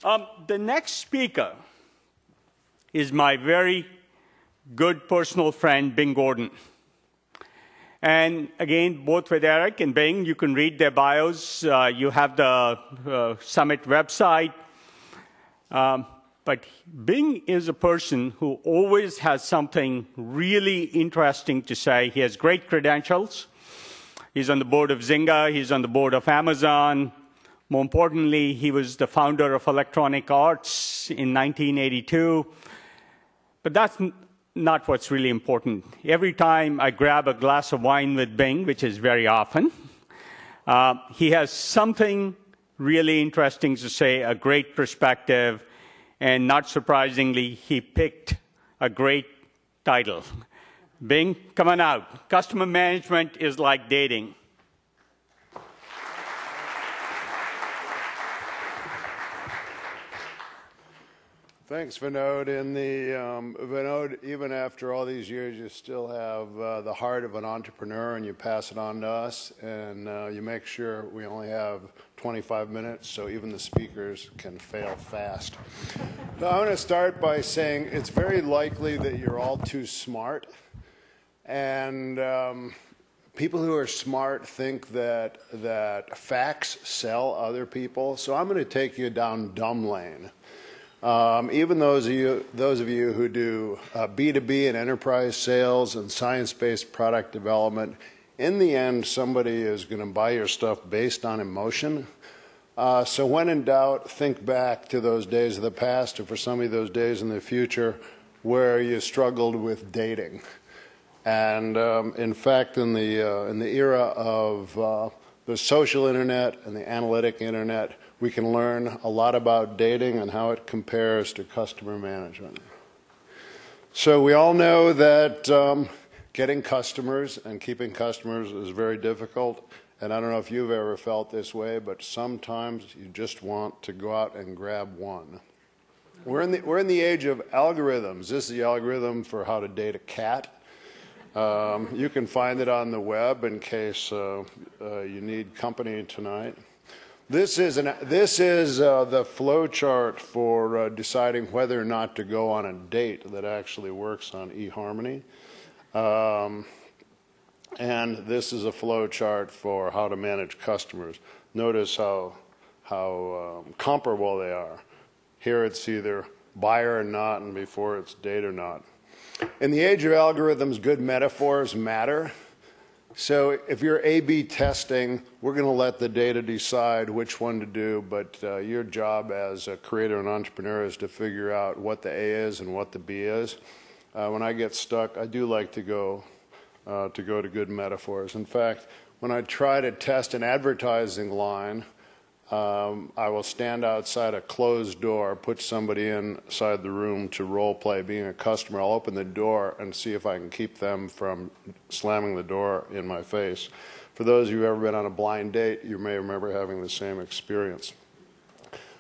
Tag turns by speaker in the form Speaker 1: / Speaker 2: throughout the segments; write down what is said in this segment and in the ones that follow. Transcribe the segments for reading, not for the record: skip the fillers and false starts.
Speaker 1: The next speaker is my very good personal friend, Bing Gordon. And again, both with Eric and Bing, you can read their bios. You have the Summit website. But Bing is a person who always has something really interesting to say. He has great credentials. He's on the board of Zynga. He's on the board of Amazon. More importantly, he was the founder of Electronic Arts in 1982. But that's not what's really important. Every time I grab a glass of wine with Bing, which is very often, he has something really interesting to say, a great perspective, and not surprisingly, he picked a great title. Bing, come on out. Customer management is like dating.
Speaker 2: Thanks, Vinod. Vinod, even after all these years, you still have the heart of an entrepreneur, and you pass it on to us, and you make sure we only have 25 minutes, so even the speakers can fail fast. So I'm going to start by saying it's very likely that you're all too smart, and people who are smart think that facts sell other people, so I'm going to take you down dumb lane. Even those of you who do B2B and enterprise sales and science-based product development, in the end, somebody is going to buy your stuff based on emotion. So when in doubt, think back to those days of the past, or for some of those days in the future, where you struggled with dating. And in fact, in the era of the social internet and the analytic internet, we can learn a lot about dating and how it compares to customer management. So we all know that getting customers and keeping customers is very difficult. And I don't know if you've ever felt this way, but sometimes you just want to go out and grab one. We're in the age of algorithms. This is the algorithm for how to date a cat. You can find it on the web in case you need company tonight. This is the flow chart for deciding whether or not to go on a date that actually works on eHarmony. And this is a flow chart for how to manage customers. Notice how comparable they are. Here it's either buyer or not, and before it's date or not. In the age of algorithms, good metaphors matter. So if you're A/B testing, we're going to let the data decide which one to do, but your job as a creator and entrepreneur is to figure out what the A is and what the B is. When I get stuck, I do like to go to good metaphors. In fact, when I try to test an advertising line, I will stand outside a closed door, put somebody inside the room to role play being a customer. I'll open the door and see if I can keep them from slamming the door in my face. For those of you who have ever been on a blind date, you may remember having the same experience.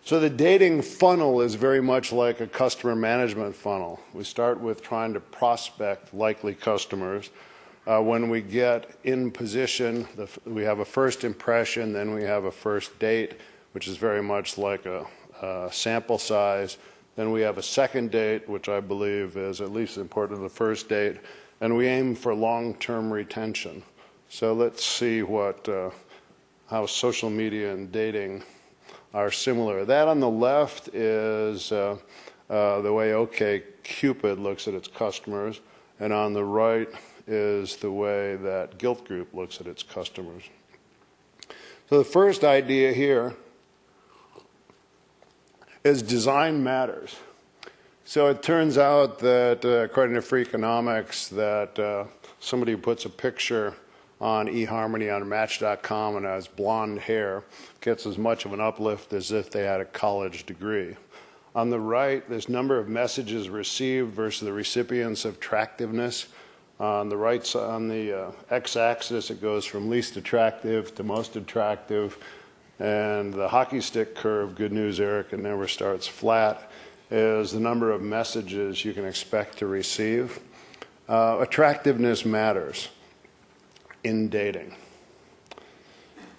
Speaker 2: So the dating funnel is very much like a customer management funnel. We start with trying to prospect likely customers. When we get in position, we have a first impression, then we have a first date, which is very much like a sample size. Then we have a second date, which I believe is at least as important as the first date, and we aim for long-term retention. So let's see how social media and dating are similar. That on the left is the way OkCupid looks at its customers, and on the right is the way that Guilt Group looks at its customers. So the first idea here is design matters. So it turns out that, according to Freakonomics, that somebody who puts a picture on eHarmony on Match.com and has blonde hair gets as much of an uplift as if they had a college degree. On the right, there's number of messages received versus the recipient's attractiveness. On the right side, on the x-axis, it goes from least attractive to most attractive. And the hockey stick curve, good news, Eric, it never starts flat, is the number of messages you can expect to receive. Attractiveness matters in dating.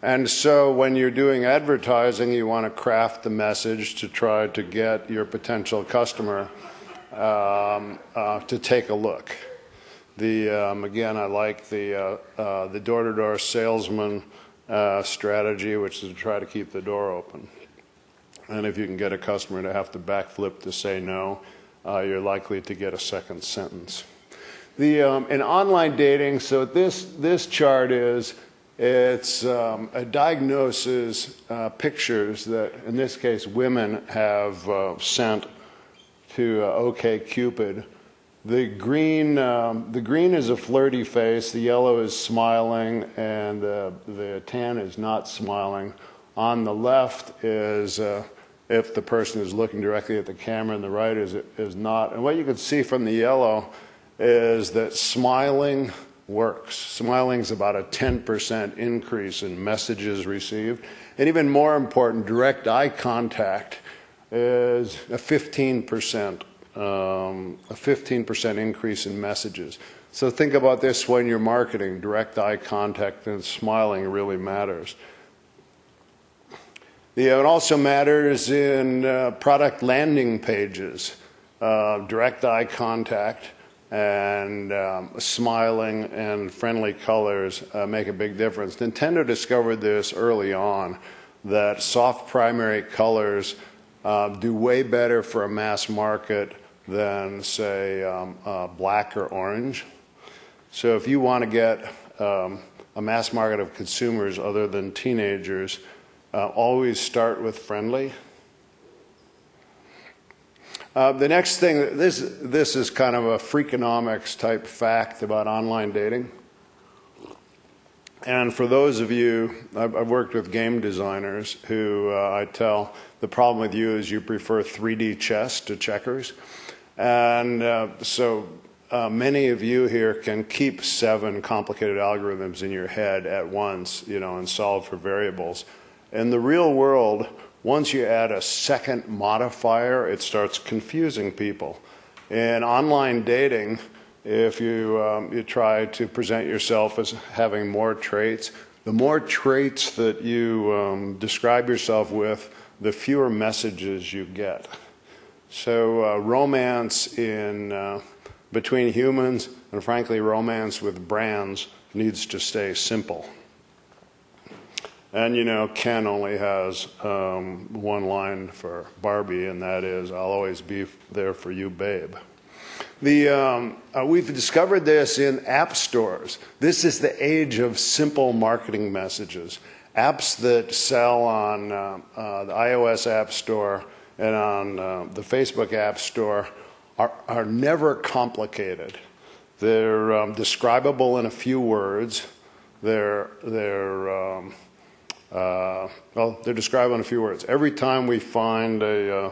Speaker 2: And so when you're doing advertising, you want to craft the message to try to get your potential customer to take a look. Again, I like the door-to-door salesman strategy, which is to try to keep the door open. And if you can get a customer to have to backflip to say no, you're likely to get a second sentence. In online dating, so this chart it's a diagnosis pictures that, in this case, women have sent to OkCupid. The green is a flirty face, the yellow is smiling, and the tan is not smiling. On the left is if the person is looking directly at the camera, and the right is not. And what you can see from the yellow is that smiling works. Smiling is about a 10% increase in messages received. And even more important, direct eye contact is a 15% increase in messages. So think about this when you're marketing. Direct eye contact and smiling really matters. It also matters in product landing pages. Direct eye contact and smiling and friendly colors make a big difference. Nintendo discovered this early on, that soft primary colors do way better for a mass market than, say, black or orange. So if you want to get a mass market of consumers other than teenagers, always start with friendly. The next thing, this is kind of a Freakonomics type fact about online dating. And for those of you, I've worked with game designers who I tell the problem with you is you prefer 3D chess to checkers. And so many of you here can keep 7 complicated algorithms in your head at once, and solve for variables. In the real world, once you add a second modifier, it starts confusing people. In online dating, if you try to present yourself as having more traits, the more traits that you describe yourself with, the fewer messages you get. So romance between humans, and frankly romance with brands, needs to stay simple. And Ken only has one line for Barbie, and that is, "I'll always be there for you, babe." We've discovered this in app stores. This is the age of simple marketing messages. Apps that sell on the iOS App Store and on the Facebook App Store are never complicated. They're describable in a few words. They're describable in a few words. Every time we find an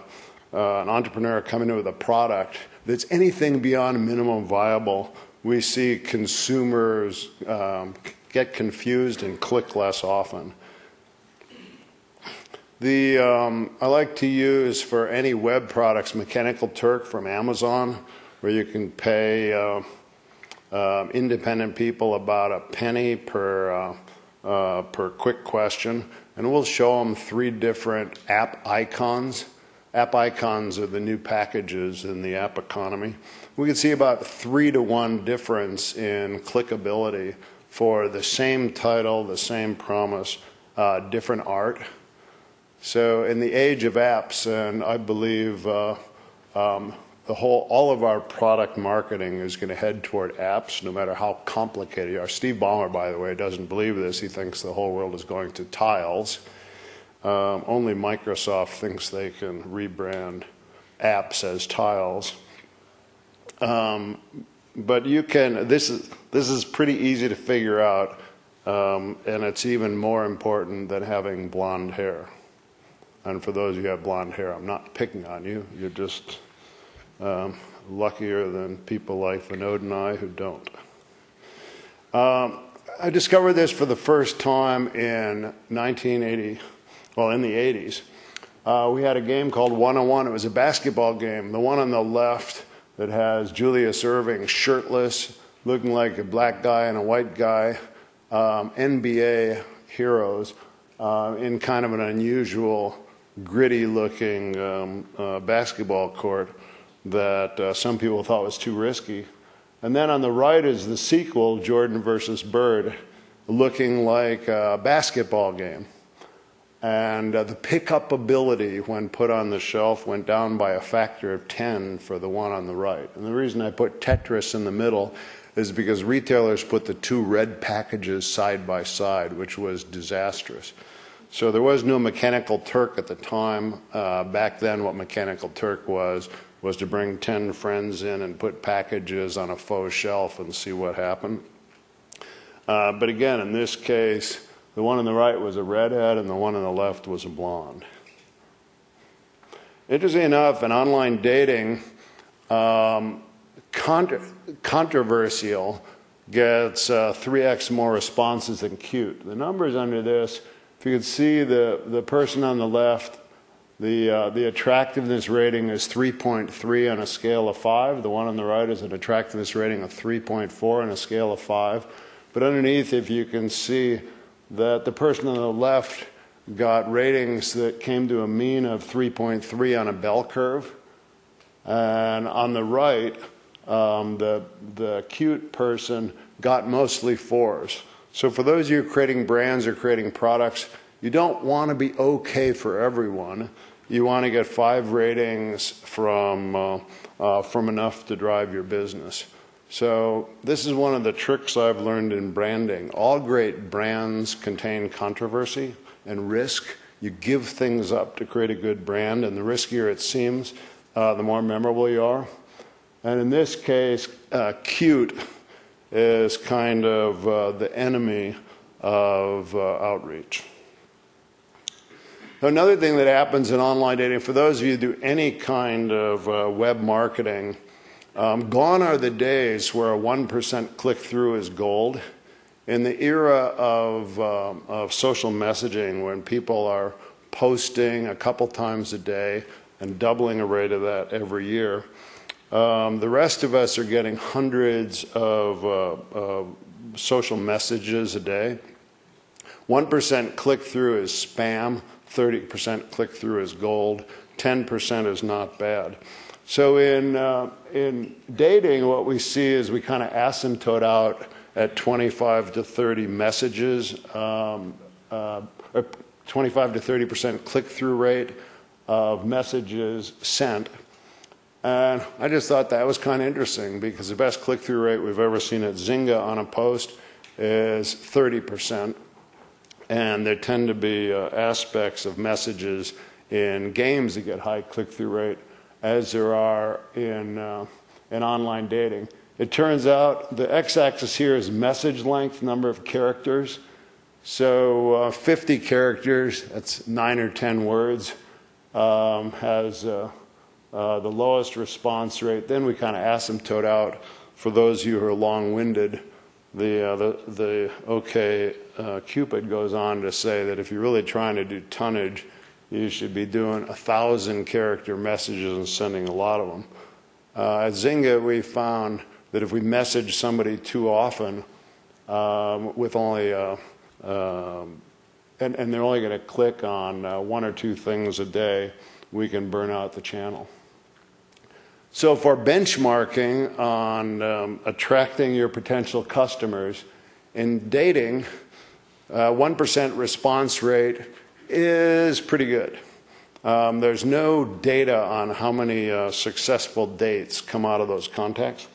Speaker 2: entrepreneur coming in with a product that's anything beyond minimum viable, we see consumers get confused and click less often. I like to use for any web products Mechanical Turk from Amazon, where you can pay independent people about a penny per quick question, and we'll show them 3 different app icons. App icons are the new packages in the app economy. We can see about 3-to-1 difference in clickability for the same title, the same promise, different art. So in the age of apps, and I believe all of our product marketing is going to head toward apps, no matter how complicated they are. Steve Ballmer, by the way, doesn't believe this. He thinks the whole world is going to tiles. Only Microsoft thinks they can rebrand apps as tiles. But you can. This is pretty easy to figure out, and it's even more important than having blonde hair. And for those of you who have blonde hair, I'm not picking on you. You're just luckier than people like Vinod and I who don't. I discovered this for the first time in 1980, well, in the 80s. We had a game called 101. It was a basketball game. The one on the left that has Julius Erving shirtless, looking like a black guy and a white guy, NBA heroes in kind of an unusual, gritty-looking basketball court that some people thought was too risky. And then on the right is the sequel, Jordan versus Bird, looking like a basketball game. And the pickup ability when put on the shelf went down by a factor of 10 for the one on the right. And the reason I put Tetris in the middle is because retailers put the two red packages side by side, which was disastrous. So there was no Mechanical Turk at the time. Back then what Mechanical Turk was to bring 10 friends in and put packages on a faux shelf and see what happened. But again, in this case, the one on the right was a redhead and the one on the left was a blonde. Interesting enough, in online dating, controversial gets 3x more responses than cute. The numbers under this, if you could see the person on the left, the attractiveness rating is 3.3 on a scale of 5. The one on the right is an attractiveness rating of 3.4 on a scale of 5. But underneath, if you can see that the person on the left got ratings that came to a mean of 3.3 on a bell curve. And on the right, the cute person got mostly 4s. So for those of you creating brands or creating products, you don't want to be okay for everyone. You want to get 5 ratings from enough to drive your business. So this is one of the tricks I've learned in branding. All great brands contain controversy and risk. You give things up to create a good brand, and the riskier it seems, the more memorable you are. And in this case, cute is kind of the enemy of outreach. Another thing that happens in online dating, for those of you who do any kind of web marketing, gone are the days where a 1% click-through is gold. In the era of social messaging, when people are posting a couple times a day and doubling a rate of that every year, the rest of us are getting hundreds of social messages a day. 1% click-through is spam, 30% click-through is gold, 10% is not bad. So in dating, what we see is we kind of asymptote out at 25 to 30 messages, or 25 to 30% click-through rate of messages sent. And I just thought that was kind of interesting because the best click-through rate we've ever seen at Zynga on a post is 30%. And there tend to be aspects of messages in games that get high click-through rate, as there are in online dating. It turns out the x-axis here is message length, number of characters. So 50 characters, that's 9 or 10 words, has the lowest response rate. Then we kind of asymptote out, for those of you who are long-winded, the OK Cupid goes on to say that if you're really trying to do tonnage, you should be doing 1,000 character messages and sending a lot of them. At Zynga, we found that if we message somebody too often, with only and they're only going to click on 1 or 2 things a day, we can burn out the channel. So for benchmarking on attracting your potential customers, in dating, 1% response rate is pretty good. There's no data on how many successful dates come out of those contacts.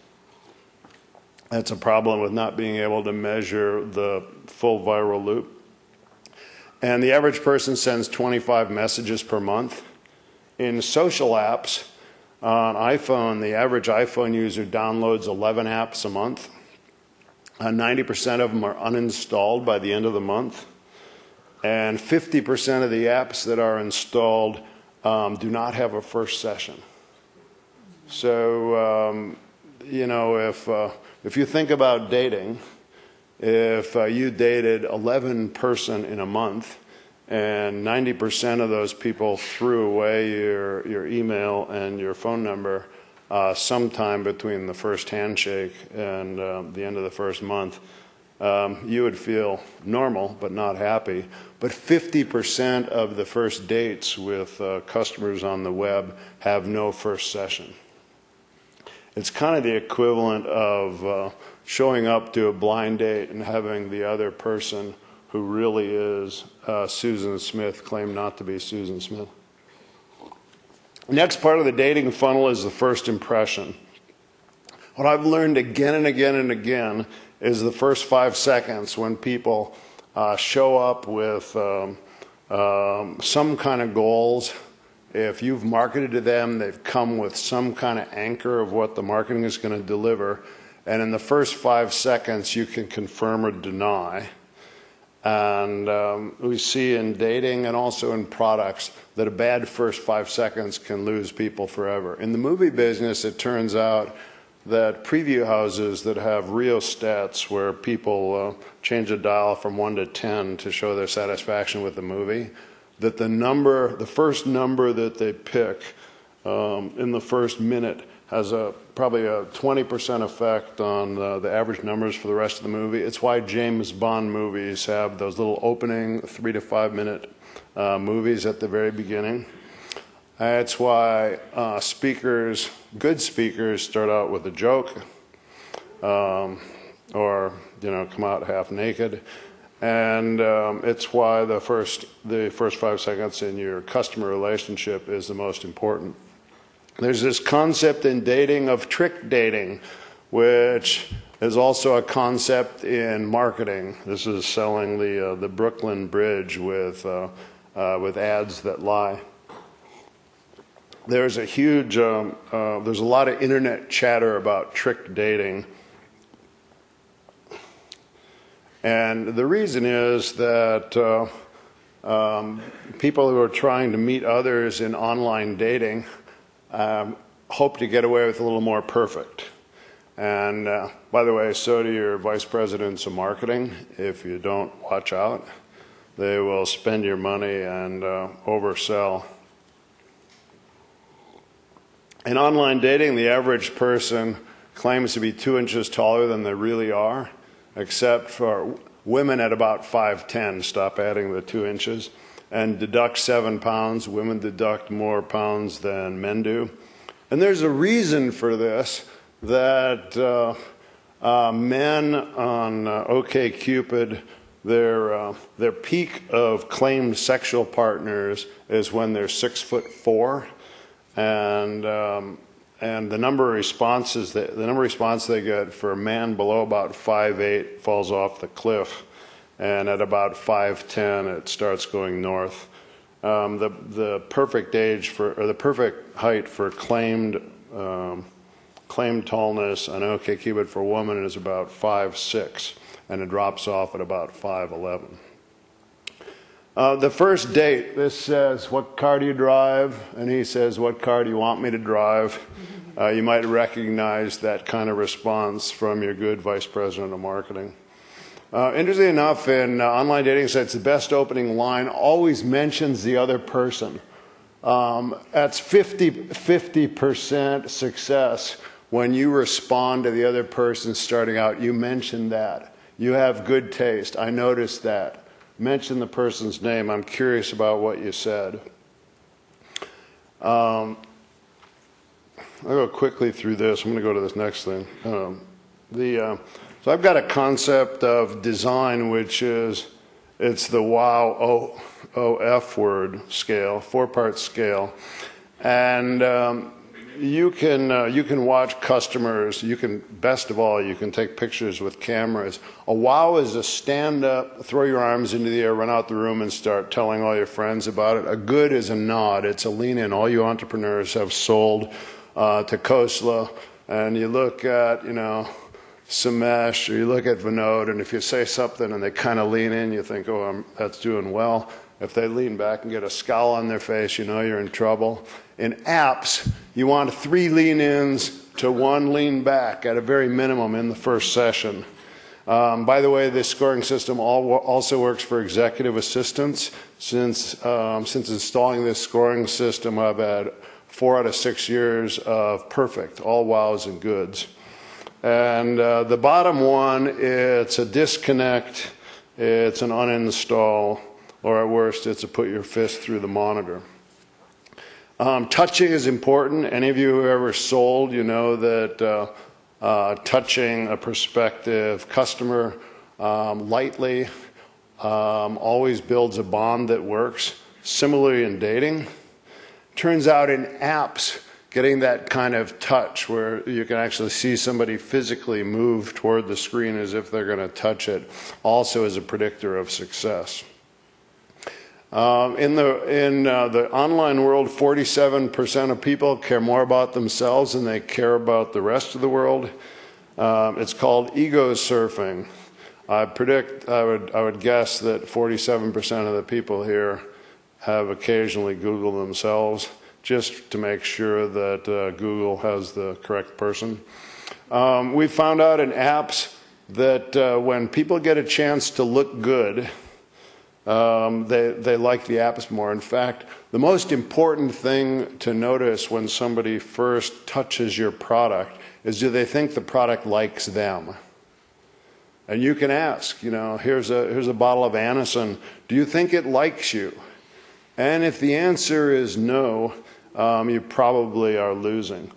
Speaker 2: That's a problem with not being able to measure the full viral loop. And the average person sends 25 messages per month. In social apps, on iPhone, the average iPhone user downloads 11 apps a month. 90% of them are uninstalled by the end of the month. And 50% of the apps that are installed do not have a first session. So, you know, if you think about dating, if you dated 11 person in a month, and 90% of those people threw away your email and your phone number sometime between the first handshake and the end of the first month, you would feel normal but not happy. But 50% of the first dates with customers on the web have no first session. It's kind of the equivalent of showing up to a blind date and having the other person who really is Susan Smith claim not to be Susan Smith. Next part of the dating funnel is the first impression. What I've learned again and again and again is the first 5 seconds when people show up with some kind of goals. If you've marketed to them, they've come with some kind of anchor of what the marketing is going to deliver. And in the first 5 seconds, you can confirm or deny. And we see in dating and also in products that a bad first 5 seconds can lose people forever. In the movie business, it turns out that preview houses that have rheostats where people change a dial from 1 to 10 to show their satisfaction with the movie, that the first number that they pick in the first minute has probably a 20% effect on the average numbers for the rest of the movie. It's why James Bond movies have those little opening 3 to 5 minute movies at the very beginning. It's why good speakers start out with a joke or come out half naked. And it's why the first 5 seconds in your customer relationship is the most important. There's this concept in dating of trick dating, which is also a concept in marketing. This is selling the Brooklyn Bridge with ads that lie. There's a lot of internet chatter about trick dating. And the reason is that people who are trying to meet others in online dating hope to get away with a little more perfect. And by the way, so do your vice presidents of marketing. If you don't watch out, they will spend your money and oversell. In online dating, the average person claims to be 2 inches taller than they really are, except for women at about 5'10", stop adding the 2 inches, and deduct 7 pounds. Women deduct more pounds than men do. And there's a reason for this, that men on OkCupid, their peak of claimed sexual partners is when they're 6'4", and the number of responses they get for a man below about 5'8" falls off the cliff, and at about 5'10" it starts going north. The perfect height for claimed tallness on OkCupid for a woman is about 5'6", and it drops off at about 5'11". The first date, this says, "What car do you drive?" And he says, "What car do you want me to drive?" You might recognize that kind of response from your good vice president of marketing. Interestingly enough, in online dating sites, the best opening line always mentions the other person. That's 50% success when you respond to the other person starting out. You mention that. You have good taste. I noticed that. Mention the person's name. I'm curious about what you said. I'll go quickly through this. I'm going to go to this next thing. So I've got a concept of design, which is, it's the WOW OF word scale, 4-part scale. And you can watch customers. Best of all, you can take pictures with cameras. A wow is a stand up, throw your arms into the air, run out the room and start telling all your friends about it. A good is a nod. It's a lean in. All you entrepreneurs have sold to Khosla, and you look at, Samesh, or you look at Vinod, and if you say something and they kind of lean in, you think, oh, that's doing well. If they lean back and get a scowl on their face, you know you're in trouble. In apps, you want 3 lean-ins to 1 lean back at a very minimum in the first session. By the way, this scoring system also works for executive assistants. Since installing this scoring system, I've had 4 out of 6 years of perfect, all wows and goods. And the bottom one, it's a disconnect, it's an uninstall, or at worst, it's a put your fist through the monitor. Touching is important. Any of you who have ever sold, you know that touching a prospective customer lightly always builds a bond that works. Similarly in dating. Turns out in apps, getting that kind of touch where you can actually see somebody physically move toward the screen as if they're going to touch it also is a predictor of success. In the online world, 47% of people care more about themselves than they care about the rest of the world. It's called ego surfing. I would guess that 47% of the people here have occasionally Googled themselves just to make sure that Google has the correct person. We found out in apps that when people get a chance to look good, they like the apps more. In fact, the most important thing to notice when somebody first touches your product is, do they think the product likes them? And you can ask, you know, here's a bottle of Anacin. Do you think it likes you? And if the answer is no, you probably are losing.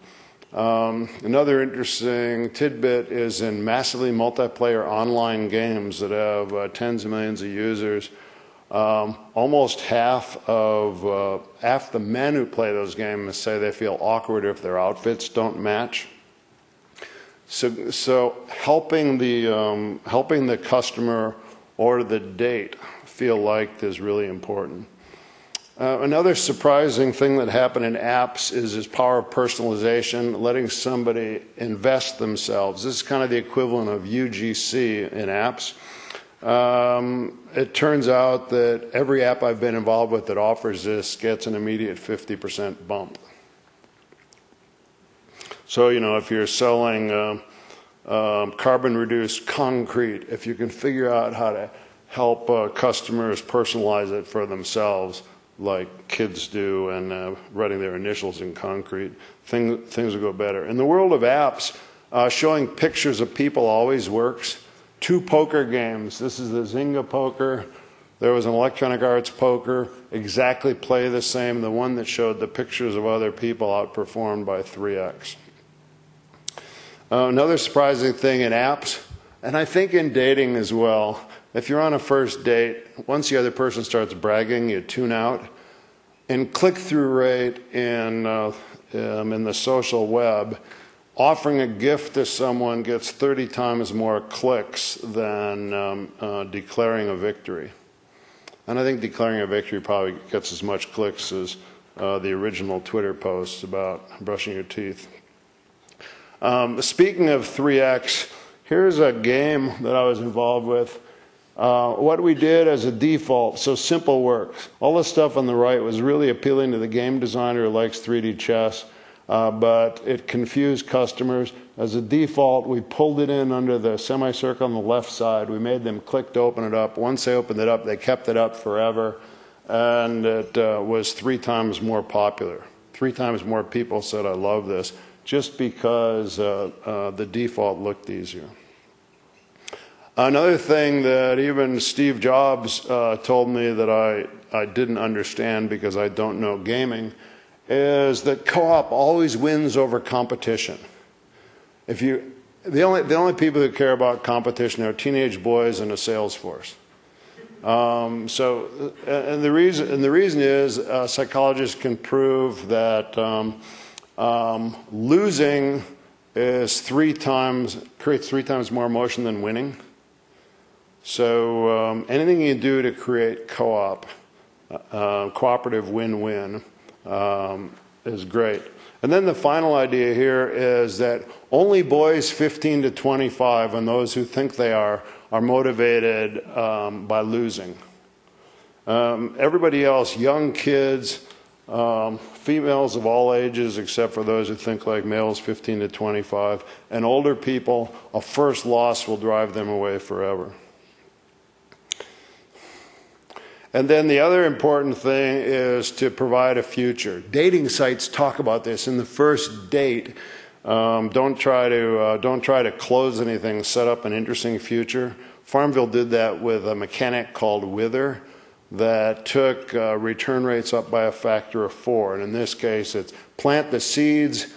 Speaker 2: Another interesting tidbit is in massively multiplayer online games that have tens of millions of users, almost half the men who play those games say they feel awkward if their outfits don't match. So helping the customer or the date feel liked is really important. Another surprising thing that happened in apps is this power of personalization, letting somebody invest themselves. This is kind of the equivalent of UGC in apps. It turns out that every app I've been involved with that offers this gets an immediate 50% bump. So, you know, if you're selling carbon-reduced concrete, if you can figure out how to help customers personalize it for themselves, like kids do, and writing their initials in concrete, things will go better. In the world of apps, showing pictures of people always works. 2 poker games. This is the Zynga poker. There was an Electronic Arts poker, exactly play the same. The one that showed the pictures of other people outperformed by 3x. Another surprising thing in apps, and I think in dating as well, if you're on a first date, once the other person starts bragging, you tune out. And click-through rate in the social web, offering a gift to someone gets 30 times more clicks than declaring a victory. And I think declaring a victory probably gets as much clicks as the original Twitter posts about brushing your teeth. Speaking of 3x, here's a game that I was involved with. What we did as a default, so simple works. All the stuff on the right was really appealing to the game designer who likes 3D chess, but it confused customers. As a default, we pulled it in under the semicircle on the left side. We made them click to open it up. Once they opened it up, they kept it up forever, and it was 3 times more popular. 3 times more people said, I love this, just because the default looked easier. Another thing that even Steve Jobs told me that I didn't understand because I don't know gaming is that co-op always wins over competition. The only people who care about competition are teenage boys and a sales force. And the reason is psychologists can prove that losing is creates 3 times more emotion than winning. So anything you do to create co-op, cooperative win-win, is great. And then the final idea here is that only boys 15 to 25, and those who think they are motivated by losing. Everybody else, young kids, females of all ages except for those who think like males 15 to 25, and older people, a first loss will drive them away forever. And then the other important thing is to provide a future. Dating sites talk about this. In the first date, Don't try to close anything. Set up an interesting future. Farmville did that with a mechanic called Wither that took return rates up by a factor of 4. And in this case, it's plant the seeds,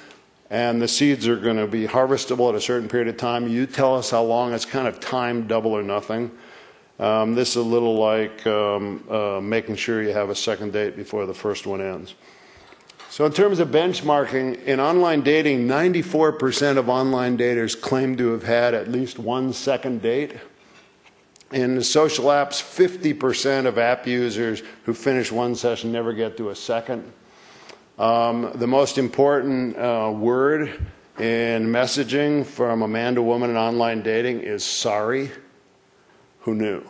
Speaker 2: and the seeds are going to be harvestable at a certain period of time. You tell us how long. It's kind of time double or nothing. This is a little like making sure you have a second date before the first one ends. So in terms of benchmarking, in online dating, 94% of online daters claim to have had at least one second date. In the social apps, 50% of app users who finish one session never get to a second. The most important word in messaging from a man to woman in online dating is sorry. Who knew?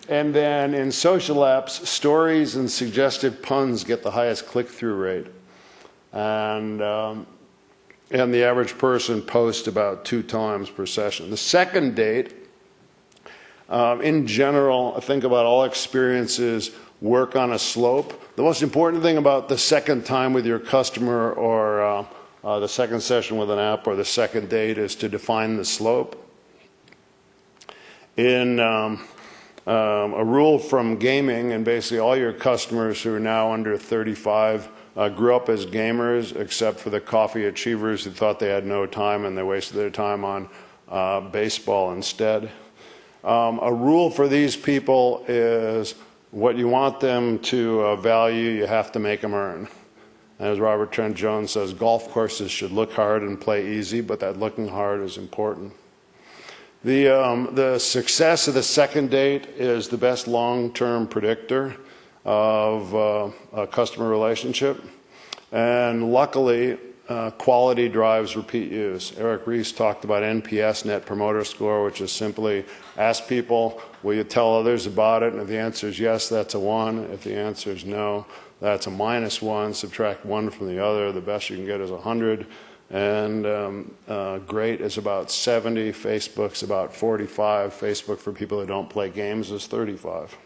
Speaker 2: And then in social apps, stories and suggestive puns get the highest click-through rate. And the average person posts about 2 times per session. The second date, in general, think about all experiences work on a slope. The most important thing about the second time with your customer or the second session with an app or the second date is to define the slope. In a rule from gaming, and basically all your customers who are now under 35 grew up as gamers, except for the coffee achievers who thought they had no time and they wasted their time on baseball instead. A rule for these people is what you want them to value, you have to make them earn. As Robert Trent Jones says, golf courses should look hard and play easy, but that looking hard is important. The success of the second date is the best long-term predictor of a customer relationship. And luckily, quality drives repeat use. Eric Ries talked about NPS, Net Promoter Score, which is simply ask people, will you tell others about it? And if the answer is yes, that's a 1. If the answer is no, that's a -1. Subtract 1 from the other. The best you can get is 100. And great is about 70. Facebook's about 45. Facebook for people who don't play games is 35.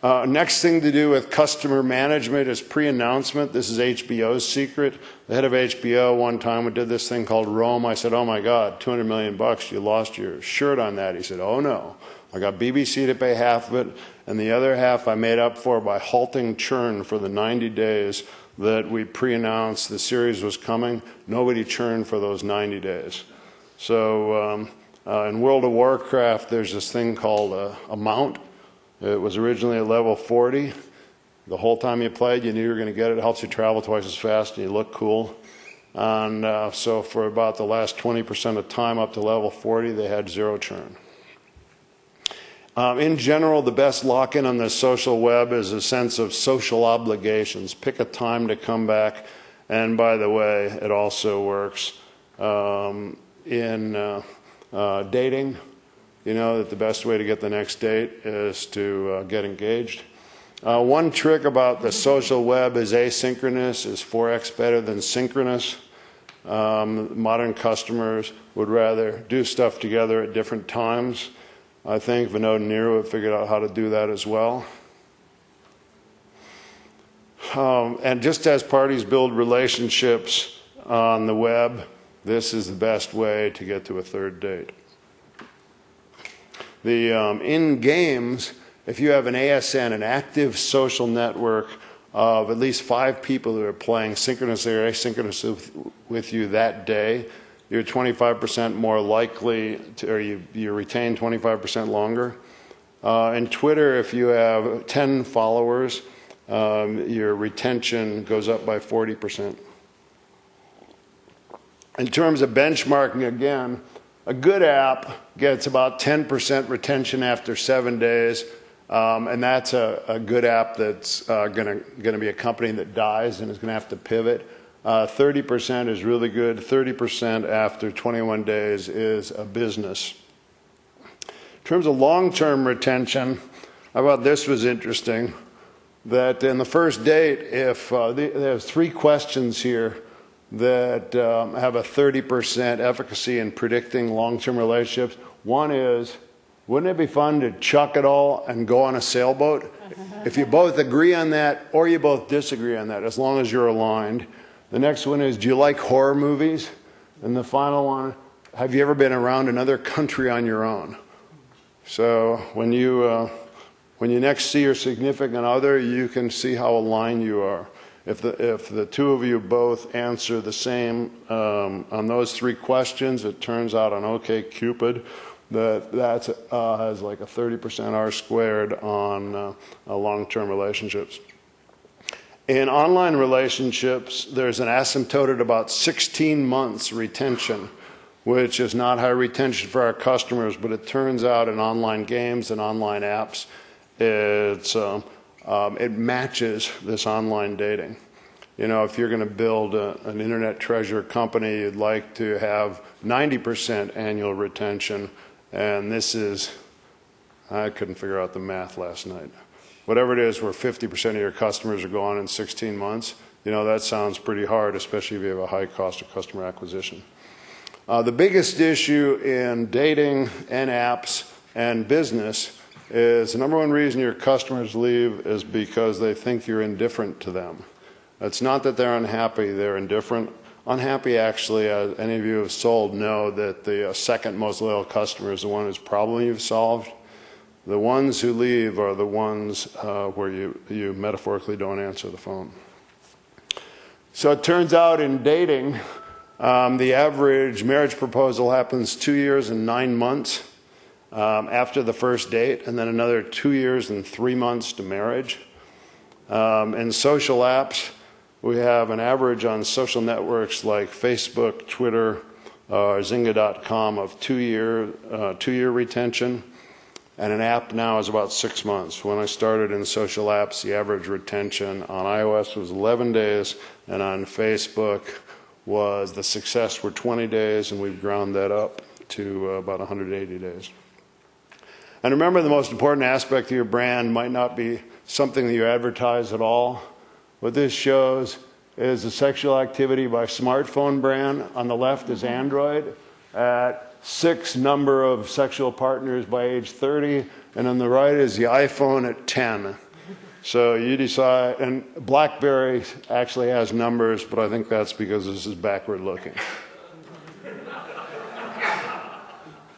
Speaker 2: Next thing to do with customer management is pre-announcement. This is HBO's secret. The head of HBO one time did this thing called Rome. I said, oh my God, $200 million, you lost your shirt on that. He said, oh no, I got BBC to pay half of it, and the other half I made up for by halting churn for the 90 days that we pre-announced the series was coming. Nobody churned for those 90 days. So in World of Warcraft, there's this thing called a mount. It was originally at level 40. The whole time you played, you knew you were going to get it. It helps you travel twice as fast and you look cool. And so for about the last 20% of time up to level 40, they had 0 churn. In general, the best lock-in on the social web is a sense of social obligations. Pick a time to come back. And by the way, it also works in dating. You know that the best way to get the next date is to get engaged. One trick about the social web is asynchronous is 4x better than synchronous. Modern customers would rather do stuff together at different times. I think Vinod and Nero have figured out how to do that as well. And just as parties build relationships on the web, this is the best way to get to a third date. In games, if you have an ASN, an active social network of at least 5 people who are playing synchronously or asynchronously with you that day, you're 25% more likely to, or you retain 25% longer. In Twitter, if you have 10 followers, your retention goes up by 40%. In terms of benchmarking, again, a good app gets about 10% retention after 7 days, and that's a good app that's going to be a company that dies and is going to have to pivot. 30% is really good. 30% after 21 days is a business. In terms of long-term retention, I thought this was interesting, that in the first date, if there's 3 questions here that have a 30% efficacy in predicting long-term relationships. One is, wouldn't it be fun to chuck it all and go on a sailboat? If you both agree on that or you both disagree on that, as long as you're aligned. The next one is, do you like horror movies? And the final one, have you ever been around another country on your own? So when you next see your significant other, you can see how aligned you are. If the two of you both answer the same on those three questions, it turns out on OkCupid that has like a 30% R squared on long-term relationships. In online relationships, there's an asymptote at about 16 months retention, which is not high retention for our customers, but it turns out in online games and online apps, it matches this online dating. You know, if you're going to build an internet treasure company, you'd like to have 90% annual retention, and this is, I couldn't figure out the math last night. Whatever it is, where 50% of your customers are gone in 16 months, you know, that sounds pretty hard, especially if you have a high cost of customer acquisition. The biggest issue in dating and apps and business is the number one reason your customers leave is because they think you're indifferent to them. It's not that they're unhappy, they're indifferent. Unhappy, actually, as any of you have sold know that the second most loyal customer is the one whose problem you've solved. The ones who leave are the ones where you metaphorically don't answer the phone. So it turns out in dating, the average marriage proposal happens 2 years and 9 months after the first date, and then another 2 years and 3 months to marriage. In social apps, we have an average on social networks like Facebook, Twitter, Zynga.com of 2 year retention, and an app now is about 6 months. When I started in social apps, the average retention on iOS was 11 days, and on Facebook the success were 20 days, and we've ground that up to about 180 days. And remember, the most important aspect of your brand might not be something that you advertise at all. What this shows is the sexual activity by smartphone brand. On the left is Android at 6 number of sexual partners by age 30, and on the right is the iPhone at 10. So you decide, and BlackBerry actually has numbers, but I think that's because this is backward looking.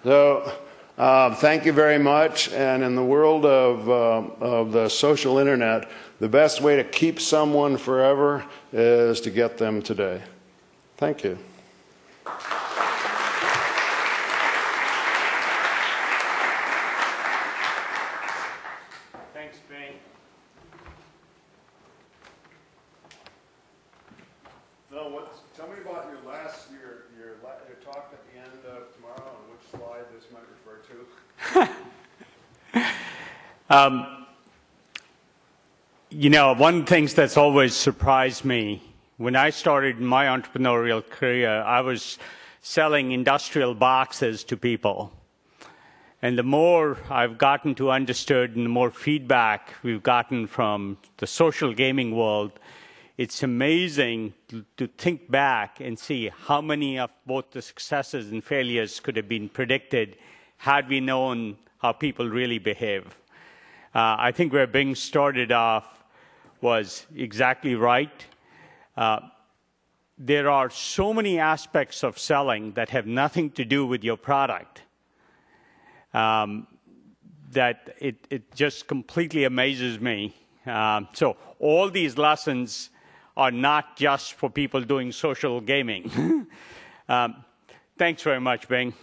Speaker 2: So thank you very much. And in the world of the social internet, the best way to keep someone forever is to get them today. Thank you.
Speaker 1: Thanks, Bing.
Speaker 2: So tell me about your talk at the end of tomorrow and which slide this might refer to.
Speaker 1: You know, one of the things that's always surprised me, when I started my entrepreneurial career, I was selling industrial boxes to people. And the more I've gotten to understood and the more feedback we've gotten from the social gaming world, it's amazing to think back and see how many of both the successes and failures could have been predicted had we known how people really behave. I think where Bing started off was exactly right. There are so many aspects of selling that have nothing to do with your product that it just completely amazes me. So all these lessons are not just for people doing social gaming. Thanks very much, Bing.